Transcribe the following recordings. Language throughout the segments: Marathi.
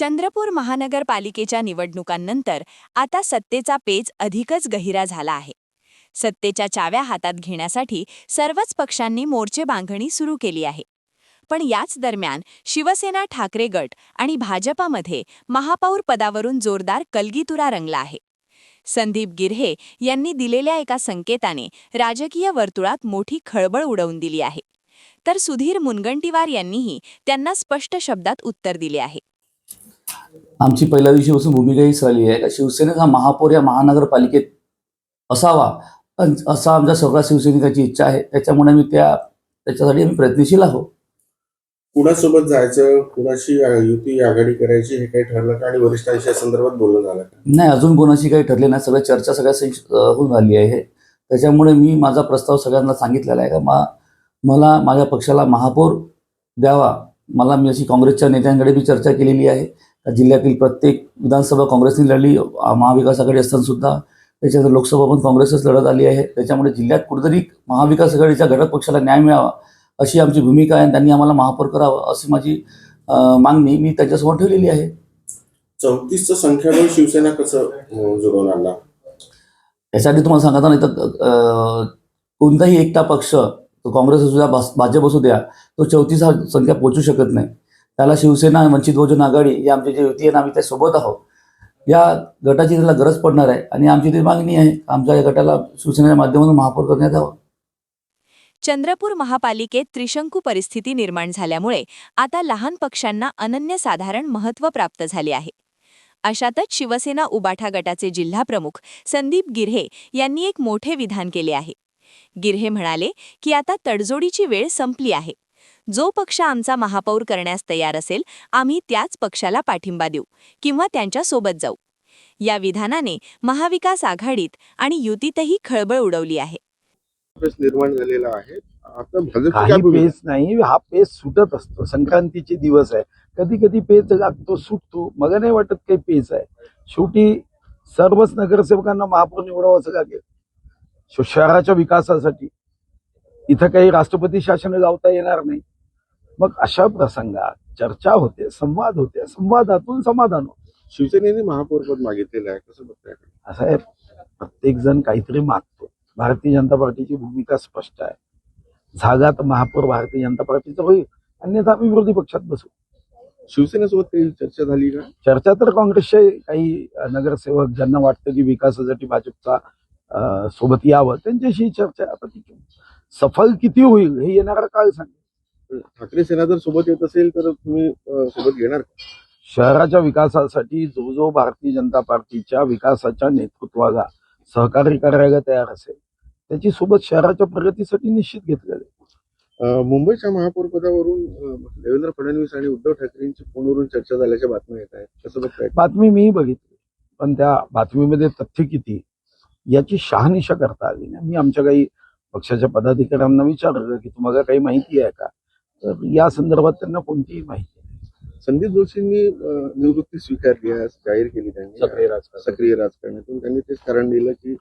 चंद्रपूर महानगरपालिकेच्या निवडणुकांनंतर आता सत्तेचा पेच अधिकच गहिरा झाला आहे. सत्तेच्या चाव्या हातात घेण्यासाठी सर्वच पक्षांनी मोर्चे बांधणी सुरू केली आहे. पण याच दरम्यान शिवसेना ठाकरे गट आणि भाजपामध्ये महापौर पदावरून जोरदार कलगीतुरा रंगला आहे. संदीप गिऱ्हे यांनी दिलेल्या एका संकेताने राजकीय वर्तुळात मोठी खळबळ उडवून दिली आहे. तर सुधीर मुनगंटीवार यांनीही त्यांना स्पष्ट शब्दात उत्तर दिले आहे. आमची पहिल्या दिवशीपासून भूमिका हीच राहिली आहे का शिवसेनेचा महापौर या महानगरपालिकेत असावा असा आमच्या सगळ्या शिवसैनिकांची इच्छा आहे. त्याच्यामुळे त्याच्यासाठी आम्ही प्रयत्नशील आहोत. कुणासोबत जायचं, कुणाशी युती आघाडी करायची हे काही ठरलं का आणि वरिष्ठांच्या संदर्भात बोलणं झालं का? नाही, अजून कोणाशी काही ठरले नाही. सगळ्या चर्चा होऊन झाली आहे. त्याच्यामुळे मी माझा प्रस्ताव सगळ्यांना सांगितलेला आहे का मला माझ्या पक्षाला महापौर द्यावा. मी अशी काँग्रेसच्या नेत्यांकडे बी चर्चा केलेली आहे. जिल्ह्यातील प्रत्येक विधानसभा काँग्रेसने लढली, महाविकास आघाडी असताना सुद्धा त्याच्यानंतर लोकसभा पण काँग्रेसच लढत आली आहे. त्याच्यामुळे जिल्ह्यात कुठेतरी महाविकास आघाडीच्या घटक पक्षाला न्याय मिळावा अशी आमची भूमिका आहे. त्यांनी आम्हाला महापौर करावं अशी माझी मागणी मी त्याच्यासमोर ठेवलेली आहे. 34चं संख्याबळ शिवसेना कसं जुळवून आणला? यासाठी तुम्हाला सांगता नाही तर कोणताही एकटा पक्ष, तो काँग्रेस असू द्या, भाजप असू द्या, तो 34 हा संख्या पोहोचू शकत नाही. त्याला शिवसेना, वंचित बहुजन आघाडी ही आमची जी युती आहे ना, आम्ही त्यासोबत आहोत. या गटाची त्याला गरज पडणार आहे आणि आमची ती मागणी आहे आमच्या या गटाला शिवसेनेच्या माध्यमातून महापौर करण्यात यावं. चंद्रपूर महापालिकेत त्रिशंकू परिस्थिती निर्माण झाल्यामुळे आता लहान पक्षांना अनन्यसाधारण महत्त्व प्राप्त झाले आहे. अशातच शिवसेना उबाठा गटाचे जिल्हाप्रमुख संदीप गिऱ्हे यांनी एक मोठे विधान केले आहे. गिऱ्हे म्हणाले की आता तडजोडीची वेळ संपली आहे. जो पक्ष आमचा महापौर करण्यास तयार असेल, आम्ही त्याच पक्षाला पाठिंबा देऊ किंवा त्यांच्या सोबत जाऊ. या विधानाने महाविकास आघाडीत आणि युतीतही खळबळ उडवली आहे. निर्माण झालेला आहे. आता काही पेच नाही, हा पेच सुटत असतो. संक्रांतीचे दिवस आहे, कधी कधी पेच लागतो, सुटतो. मग नाही वाटत काही पेच आहे. शेवटी सर्वच नगरसेवकांना महापौर निवडावं असं लागेल शहराच्या विकासासाठी. इथं काही राष्ट्रपती शासन लावता येणार नाही. मग अशा प्रसंगात चर्चा होते, संवाद होते, संवादातून समाधान होते. शिवसेनेने महापौर पद मागितलेलं आहे, कसं बघताय? असं आहे, प्रत्येक जण काहीतरी मागतो. भारतीय जनता पार्टीची भूमिका स्पष्ट आहे. जागा तर महापौर भारतीय जनता पार्टीचं होईल, अन्यथा आम्ही विरोधी पक्षात बसू. शिवसेनेसोबत काही चर्चा झाली का? चर्चा तर काँग्रेसचे काही नगरसेवक ज्यांना वाटतं की विकासासाठी भाजपचा सोबत यावं त्यांच्याशी चर्चा. आता ती सफल किती होईल हे येणारा काळ सांगेल. ठाकरे सेना जर सोबत येत असेल तर तुम्ही सोबत घेणार का? शहराच्या विकासासाठी जो भारतीय जनता पार्टीच्या विकासाच्या नेतृत्वाला सहकार्य करायला तयार असेल त्याची सोबत शहराच्या प्रगतीसाठी निश्चित घेतलेलं. मुंबईच्या महापौर पदावरून देवेंद्र फडणवीस आणि उद्धव ठाकरेंची फोनवरून चर्चा झाल्याच्या बातम्या येत आहेत, कसं बघताय? बातमी मी बघितली, पण त्या बातमीमध्ये तथ्य किती याची शहानिशा करता आली नाही. मी आमच्या काही पक्षाच्या पदाधिकाऱ्यांना विचारलं की तुम्हाला काही माहिती आहे का, तर या संदर्भात त्यांना कोणतीही माहिती नाही. संदीप जोशींनी निवृत्ती स्वीकारली आहे, जाहीर केली त्यांनी सक्रिय राजकारणातून. त्यांनी तेच कारण दिलं की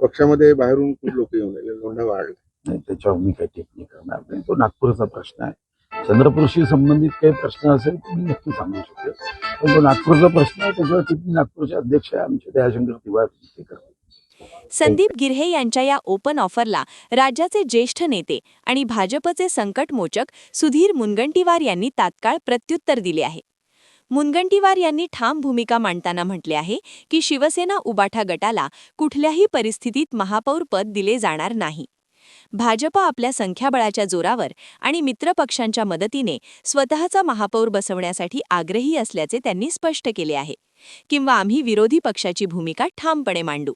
पक्षामध्ये बाहेरून खूप लोक येऊन राहिले, लोंढा वाढला. नाही, त्याच्यावर मी काही टिप्पणी करणार नाही. तो नागपूरचा प्रश्न आहे. चंद्रपूरशी संबंधित काही प्रश्न असेल तर मी नक्की सांगू शकेल, पण तो नागपूरचा प्रश्न आहे. त्याच्यावर टिप्पणी नागपूरचे अध्यक्ष आहे आमचे दयाशंकर तिवारी ते करतील. संदीप गिऱ्हे यांच्या या ओपन ऑफरला राज्याचे ज्येष्ठ नेते आणि भाजपचे संकटमोचक सुधीर मुनगंटीवार यांनी तात्काळ प्रत्युत्तर दिले आहे. मुनगंटीवार यांनी ठाम भूमिका मांडताना म्हटले आहे की शिवसेना उबाठा गटाला कुठल्याही परिस्थितीत महापौर पद दिले जाणार नाही. भाजप आपल्या संख्याबळाच्या जोरावर आणि मित्रपक्षांच्या मदतीने स्वतःचा महापौर बसवण्यासाठी आग्रही असल्याचे त्यांनी स्पष्ट केले आहे. किंवा आम्ही विरोधी पक्षाची भूमिका ठामपणे मांडू.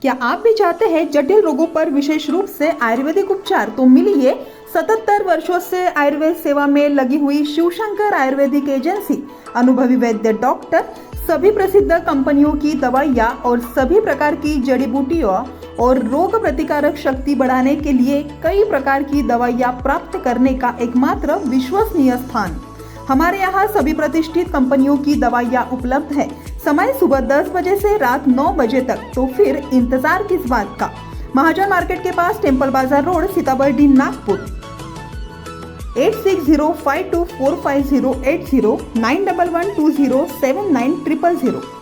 क्या आप भी चाहते हैं जटिल रोगों पर विशेष रूप से आयुर्वेदिक उपचार? तो मिलिए 77 वर्षों से आयुर्वेद सेवा में लगी हुई शिवशंकर आयुर्वेदिक एजेंसी। अनुभवी वैद्य डॉक्टर, सभी प्रसिद्ध कंपनियों की दवाइयाँ और सभी प्रकार की जड़ी बूटियों और रोग प्रतिकारक शक्ति बढ़ाने के लिए कई प्रकार की दवाइयाँ प्राप्त करने का एकमात्र विश्वसनीय स्थान। हमारे यहाँ सभी प्रतिष्ठित कंपनियों की दवाइयाँ उपलब्ध है। समय सुबह 10 बजे से रात 9 बजे तक, तो फिर इंतजार किस बात का। महाजन मार्केट के पास टेम्पल बाजार रोड, सीताबर्डी, नागपुर। 8605245080 9112079000.